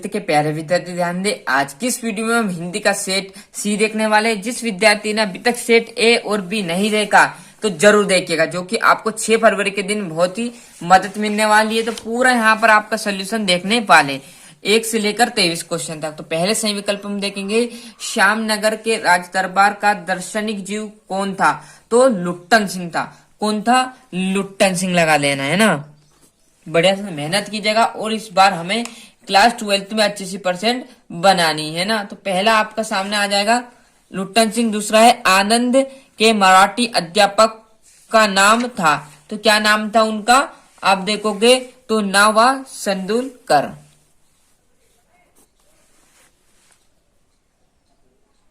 नमस्ते के प्यारे विद्यार्थी, ध्यान दे। आज की इस वीडियो में हम हिंदी का सेट सी देखने वाले। जिस विद्यार्थी ने अभी तक सेट ए और बी नहीं देखा तो जरूर देखिएगा, जो कि आपको 6 फरवरी के दिन बहुत ही मदद मिलने वाली है। तो पूरा यहाँ पर आपका सोल्यूशन देखने वाले 1 से लेकर 23 क्वेश्चन तक। तो पहले सही विकल्प हम देखेंगे, श्यामनगर के राज दरबार का दार्शनिक जीव कौन था? तो लुट्टन सिंह था। कौन था? लुट्टन सिंह लगा लेना है ना। बढ़िया से मेहनत कीजिएगा और इस बार हमें क्लास 12 में अच्छी सी परसेंट बनानी है ना। तो पहला आपका सामने आ जाएगा लुट्टन सिंह। दूसरा है आनंद के मराठी अध्यापक का नाम था। तो क्या नाम था उनका? आप देखोगे तो नावा संदुलकर।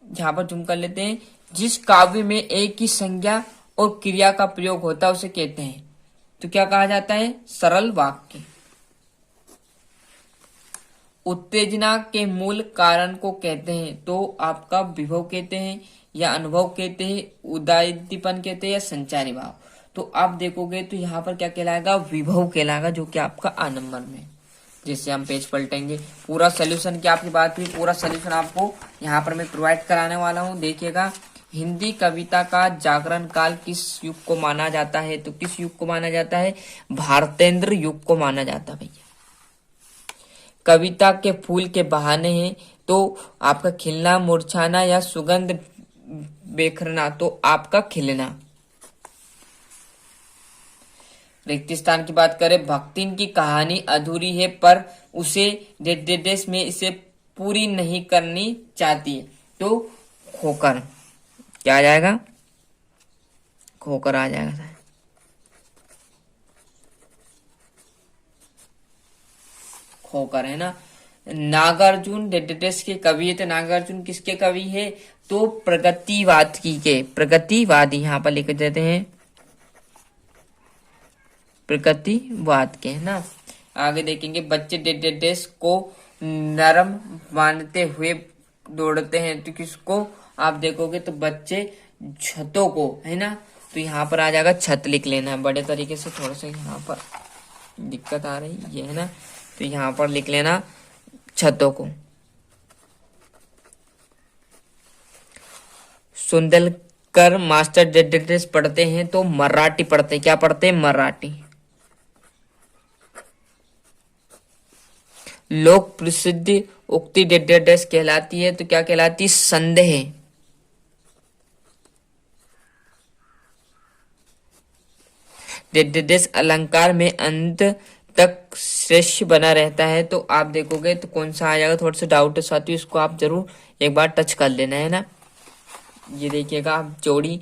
यहां पर जूम कर लेते हैं। जिस काव्य में एक ही संज्ञा और क्रिया का प्रयोग होता है उसे कहते हैं, तो क्या कहा जाता है? सरल वाक्य। उत्तेजना के मूल कारण को कहते हैं, तो आपका विभव कहते हैं या अनुभव कहते हैं, उदादीपन कहते हैं या संचारी भाव। तो आप देखोगे तो यहाँ पर क्या कहलाएगा? विभव कहलाएगा, जो कि आपका आ नंबर में। जिससे हम पेज पलटेंगे। पूरा सोल्यूशन की आपकी बात हुई, पूरा सोल्यूशन आपको यहाँ पर मैं प्रोवाइड कराने वाला हूँ। देखिएगा, हिंदी कविता का जागरण काल किस युग को माना जाता है? तो किस युग को माना जाता है? भारतेंद्र युग को माना जाता है भैया। कविता के फूल के बहाने हैं, तो आपका खिलना, मुरझाना या सुगंध बिखरना, तो आपका खिलना। रिक्तिस्थान की बात करें, भक्तिन की कहानी अधूरी है पर उसे देश में इसे पूरी नहीं करनी चाहती, तो खोकर। क्या आ जाएगा? खोकर आ जाएगा। खोकर है ना। नागार्जुन डेडेस के कवि है, तो नागार्जुन किसके कवि है? तो प्रगतिवाद की के, प्रगतिवादी यहाँ पर लिख देते हैं, प्रगतिवाद के है ना। आगे देखेंगे, बच्चे डेडेस को नरम मानते हुए दौड़ते हैं, तो किसको? आप देखोगे तो बच्चे छतों को, है ना। तो यहाँ पर आ जाएगा छत, लिख लेना है बड़े तरीके से। थोड़ा सा यहाँ पर दिक्कत आ रही ये है ना, तो यहाँ पर लिख लेना छतों को। सुंदलकर मास्टर डेडेस पढ़ते हैं, तो मराठी पढ़ते हैं। क्या पढ़ते हैं? मराठी। लोक प्रसिद्ध उक्ति डेडेस कहलाती है, तो क्या कहलाती? संदेह। डेडेस अलंकार में अंत तक श्रेष्ठ बना रहता है, तो आप देखोगे तो कौन सा आ जाएगा? थोड़ा सा डाउट है साथियों, इसको आप जरूर एक बार टच कर लेना है ना। ये देखिएगा, आप जोड़ी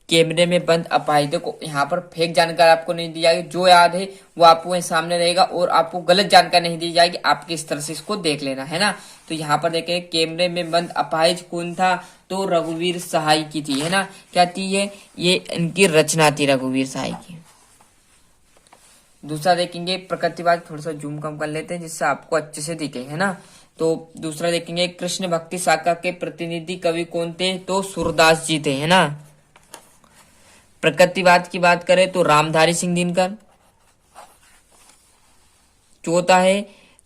कैमरे में बंद अपाहिजों को यहाँ पर फेक जानकारी आपको नहीं दी जाएगी। जो याद है वो आपको सामने रहेगा और आपको गलत जानकारी नहीं दी जाएगी। आपकी इस तरह से इसको देख लेना है ना। तो यहाँ पर देखें, कैमरे में बंद अपाहिज कौन था? तो रघुवीर सहाय की थी, है ना। क्या थी ये इनकी रचना थी, रघुवीर सहाय की। दूसरा देखेंगे, प्रकृतिवाद। थोड़ा सा जूम कम कर लेते हैं जिससे आपको अच्छे से दिखे, है ना। तो दूसरा देखेंगे, कृष्ण भक्ति शाखा के प्रतिनिधि कवि कौन थे? तो सूरदास जी थे, है ना। प्रकृतिवाद की बात करें तो रामधारी सिंह दिनकर। चौथा है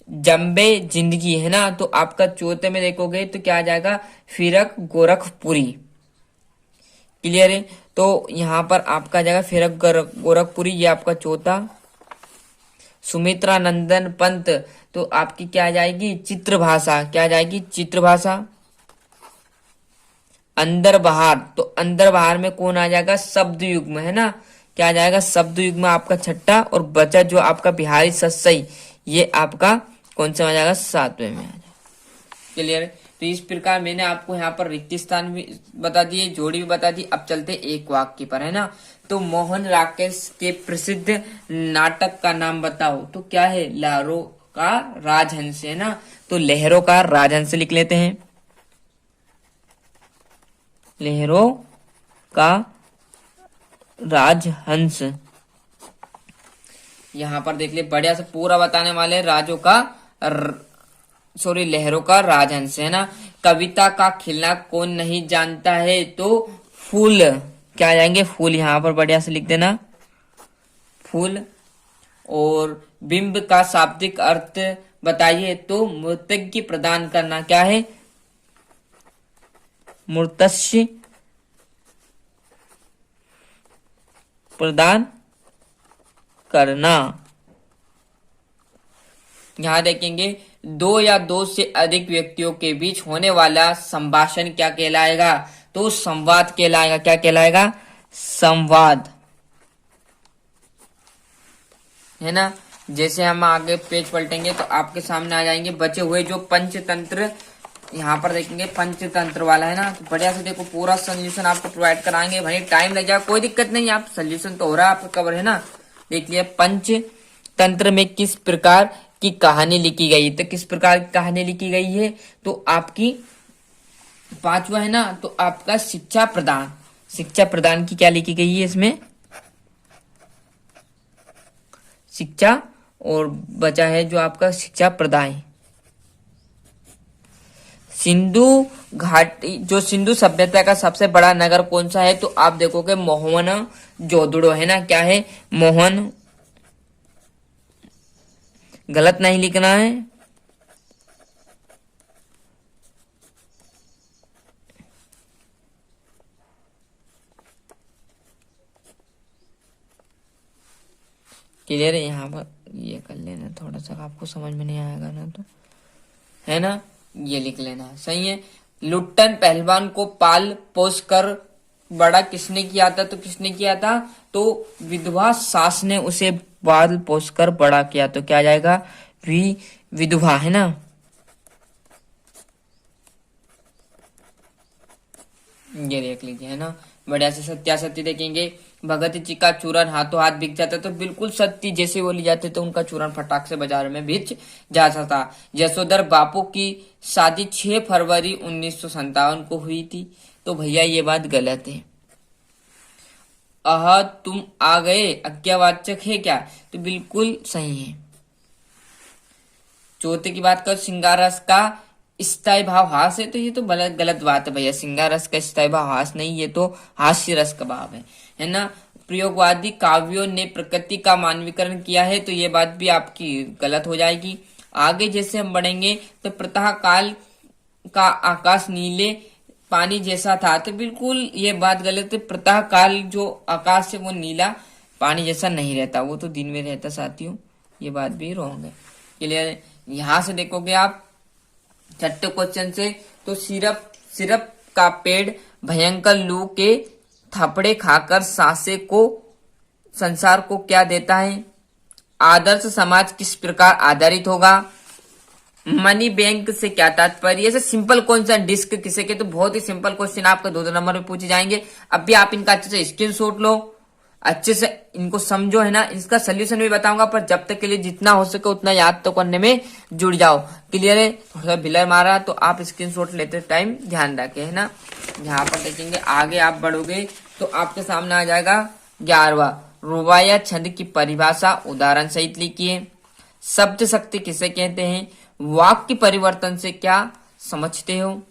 जम्बे जिंदगी, है ना। तो आपका चौथे में देखोगे तो क्या आ जाएगा? फिरक गोरखपुरी। क्लियर है। तो यहाँ पर आपका जाएगा फिरक गोरखपुरी, ये आपका चौथा। सुमित्रा नंदन पंत, तो आपकी क्या आ जाएगी? चित्रभाषा। क्या आ जाएगी? चित्रभाषा। अंदर बाहर, तो अंदर बाहर में कौन आ जाएगा? शब्द युग्म, है ना। क्या आ जाएगा? शब्द युग्म आपका छठा। और बचा जो आपका बिहारी सस्सई, ये आपका कौन सा आ जाएगा? 7वें में आ जाएगा। क्लियर है। तो इस प्रकार मैंने आपको यहाँ पर रिक्तिस्थान भी बता दिए, जोड़ी भी बता दी। अब चलते एक वाक्य पर, है ना। तो मोहन राकेश के प्रसिद्ध नाटक का नाम बताओ। तो क्या है? लहरों का राजहंस, है ना। तो लहरों का राजहंस लिख लेते हैं। लहरों का राजहंस। यहां पर देख ले, बढ़िया से पूरा बताने वाले। राजों का लहरों का राजहंस, है ना। कविता का खिलना कौन नहीं जानता है? तो फूल। क्या आ जाएंगे? फूल। यहां पर बढ़िया से लिख देना, फूल। और बिंब का शाब्दिक अर्थ बताइए। तो मूर्तज्ञ प्रदान करना क्या है? मूर्तस्य प्रदान करना। यहां देखेंगे, दो या दो से अधिक व्यक्तियों के बीच होने वाला संभाषण क्या कहलाएगा? तो संवाद कहलाएगा। क्या कहलाएगा? संवाद, है ना। जैसे हम आगे पेज पलटेंगे तो आपके सामने आ जाएंगे बचे हुए जो पंचतंत्र। यहाँ पर देखेंगे पंचतंत्र वाला है ना, तो बढ़िया से देखो, पूरा सोल्यूशन आपको प्रोवाइड कराएंगे। भाई टाइम लग जाए कोई दिक्कत नहीं, आप सोल्यूशन तो हो रहा है आपका कवर, है ना। देख लिया पंचतंत्र में किस प्रकार की कहानी लिखी गई। तो किस प्रकार की कहानी लिखी गई है? तो आपकी पांचवा है ना, तो आपका शिक्षा प्रदान। शिक्षा प्रदान की क्या लिखी गई है इसमें? शिक्षा, और बचा है जो आपका शिक्षा प्रदाय। सिंधु घाटी, जो सिंधु सभ्यता का सबसे बड़ा नगर कौन सा है? तो आप देखोगे मोहन जोदड़ो, है ना। क्या है? मोहन, गलत नहीं लिखना है। क्लियर है? यहाँ पर ये कर लेना, थोड़ा सा आपको समझ में नहीं आएगा ना, तो है ना, ये लिख लेना, सही है। लुट्टन पहलवान को पाल पोस कर बड़ा किसने किया था? तो किसने किया था? तो विधवा सास ने उसे पाल पोस कर बड़ा किया। तो क्या आ जाएगा? विधवा, है ना। ये देख लीजिए, है ना, बढ़िया से। सत्यासत्य देखेंगे, भगत जी का चूरन हाथों हाथ बिक जाता, तो बिल्कुल सत्य, जैसे बोली जाती तो उनका चूरन फटाक से बाजार में बिक जाता था। यशोधर बापू की शादी 6 फरवरी 1957 को हुई थी। तो भैया ये बात गलत है। तुम आ गए अज्ञावाचक है क्या? तो बिल्कुल सही है। चौथे की बात कर, श्रृंगार रस का स्थायी भाव हास है, तो ये तो गलत बात है भैया। श्रृंगार रस का स्थायी भाव हास नहीं, ये तो हास्य रस का भाव है ना। प्रयोगवादी काव्यों ने प्रकृति का मानवीकरण किया है, तो ये बात भी आपकी गलत हो जाएगी। आगे जैसे हम बढ़ेंगे तो प्रतः काल का आकाश नीले पानी जैसा था, तो बिल्कुल ये बात गलत है। प्रतः काल जो आकाश है वो नीला पानी जैसा नहीं रहता, वो तो दिन में रहता साथियों, ये बात भी रॉन्ग है। क्लियर? यहां से देखोगे आप छठे क्वेश्चन से, तो सिरप का पेड़ भयंकर लू के थपड़े खाकर संसार को क्या देता है? आदर्श समाज किस प्रकार आधारित होगा? मनी बैंक से क्या तात्पर्य? ऐसे सिंपल कौन सा डिस्क किसे के? तो बहुत ही सिंपल क्वेश्चन आपका 2 नंबर में पूछे जाएंगे। अब भी आप इनका अच्छे से स्क्रीनशॉट लो, अच्छे से इनको समझो, है ना। इसका सोल्यूशन भी बताऊंगा, पर जब तक के लिए जितना हो सके उतना याद तो करने में जुड़ जाओ। क्लियर है? थोड़ा सा बिलर मारा तो आप स्क्रीनशॉट लेते टाइम ध्यान रखें, है ना। यहाँ पर देखेंगे, आगे आप बढ़ोगे तो आपके सामने आ जाएगा 11वां, रुबाया छंद की परिभाषा उदाहरण सहित लिखिए। शब्द शक्ति किसे कहते हैं? वाक्य परिवर्तन से क्या समझते हो?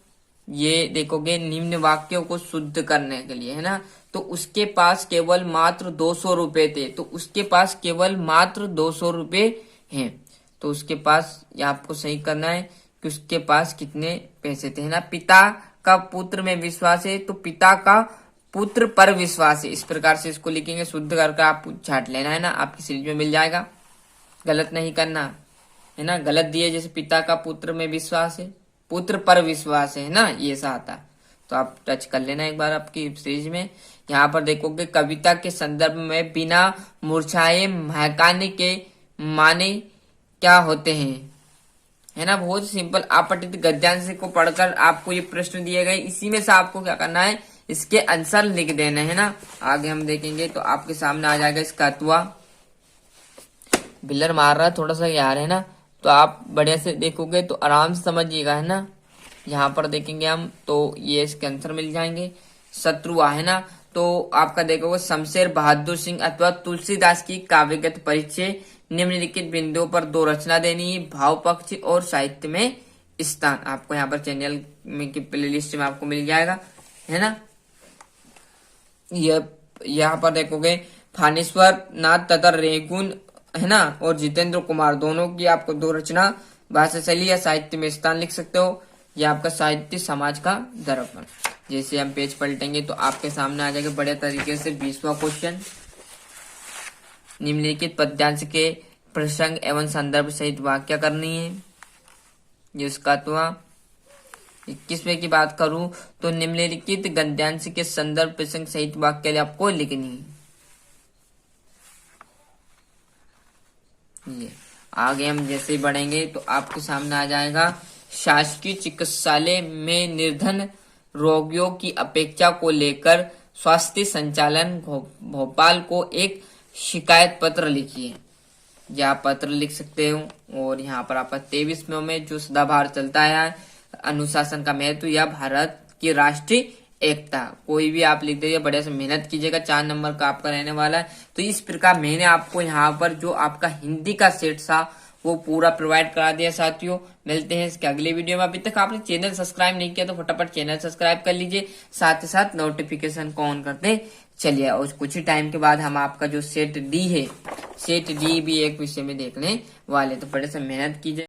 ये देखोगे, निम्न वाक्यों को शुद्ध करने के लिए, है ना। तो उसके पास केवल मात्र 200 रुपए थे, तो उसके पास केवल मात्र 200 रुपए हैं। तो उसके पास, ये आपको सही करना है कि उसके पास कितने पैसे थे, है ना। पिता का पुत्र में विश्वास है, तो पिता का पुत्र पर विश्वास है, इस प्रकार से इसको लिखेंगे। शुद्ध करके आप छाट लेना, है ना, आपकी सीरीज में मिल जाएगा। गलत नहीं करना, है ना। गलत दिए, जैसे पिता का पुत्र में विश्वास है, पुत्र पर विश्वास है ना, ये सा आता। तो आप टच कर लेना एक बार आपकी सीरीज में। यहाँ पर देखोगे, कविता के संदर्भ में बिना मूर्छाए महकाने के माने क्या होते हैं, है ना। बहुत सिंपल, आपठित गद्यांश को पढ़कर आपको ये प्रश्न दिए गए, इसी में से आपको क्या करना है, इसके आंसर लिख देना है ना। आगे हम देखेंगे तो आपके सामने आ जाएगा इसका अथवा। बिलर मार रहा थोड़ा सा यार, है ना, तो आप बढ़िया से देखोगे तो आराम से समझिएगा, है ना। यहाँ पर देखेंगे हम तो ये इसके आंसर मिल जाएंगे। शत्रुआ, है ना, तो आपका देखोगे शमशेर बहादुर सिंह अथवा तुलसीदास की काव्यगत परिचय, निम्नलिखित बिंदुओं पर 2 रचना देनी है, भाव पक्ष और साहित्य में स्थान। आपको यहाँ पर चैनल में की प्लेलिस्ट में आपको मिल जाएगा, है ना। यहाँ पर देखोगे फानेश्वर नाथ तथा रेगुन, है ना, और जितेंद्र कुमार, दोनों की आपको 2 रचना भाषा शैली या साहित्य में स्थान लिख सकते हो। यह आपका साहित्य समाज का दर्पण। जैसे हम पेज पलटेंगे तो आपके सामने आ जाएगा बढ़िया तरीके से 20वां क्वेश्चन। निम्नलिखित पद्यांश के प्रसंग एवं संदर्भ सहित वाक्य करनी है। जिसका तो 21वें की बात करूं तो निम्नलिखित गद्यांश के संदर्भ प्रसंग सहित वाक्य आपको लिखनी है। ये आगे हम जैसे ही बढ़ेंगे तो आपके सामने आ जाएगा शासकीय चिकित्सालय में निर्धन रोगियों की अपेक्षा को लेकर स्वास्थ्य संचालन भोपाल को एक शिकायत पत्र लिखिए। या पत्र लिख सकते हो। और यहाँ पर आपका 23वें में जो सदाबहार चलता है अनुशासन का महत्व या भारत की राष्ट्रीय एकता, कोई भी आप लिख दीजिए, बढ़िया से मेहनत कीजिएगा। 4 नंबर का आपका रहने वाला है। तो इस प्रकार मैंने आपको यहाँ पर जो आपका हिंदी का सेट था वो पूरा प्रोवाइड करा दिया साथियों। मिलते हैं इसके अगले वीडियो में। अभी तक आपने चैनल सब्सक्राइब नहीं किया तो फटाफट चैनल सब्सक्राइब कर लीजिए, साथ ही साथ नोटिफिकेशन को ऑन करते चलिए। और कुछ ही टाइम के बाद हम आपका जो सेट डी है, सेट डी भी एक विषय में देखने वाले, तो बड़े से मेहनत कीजिए।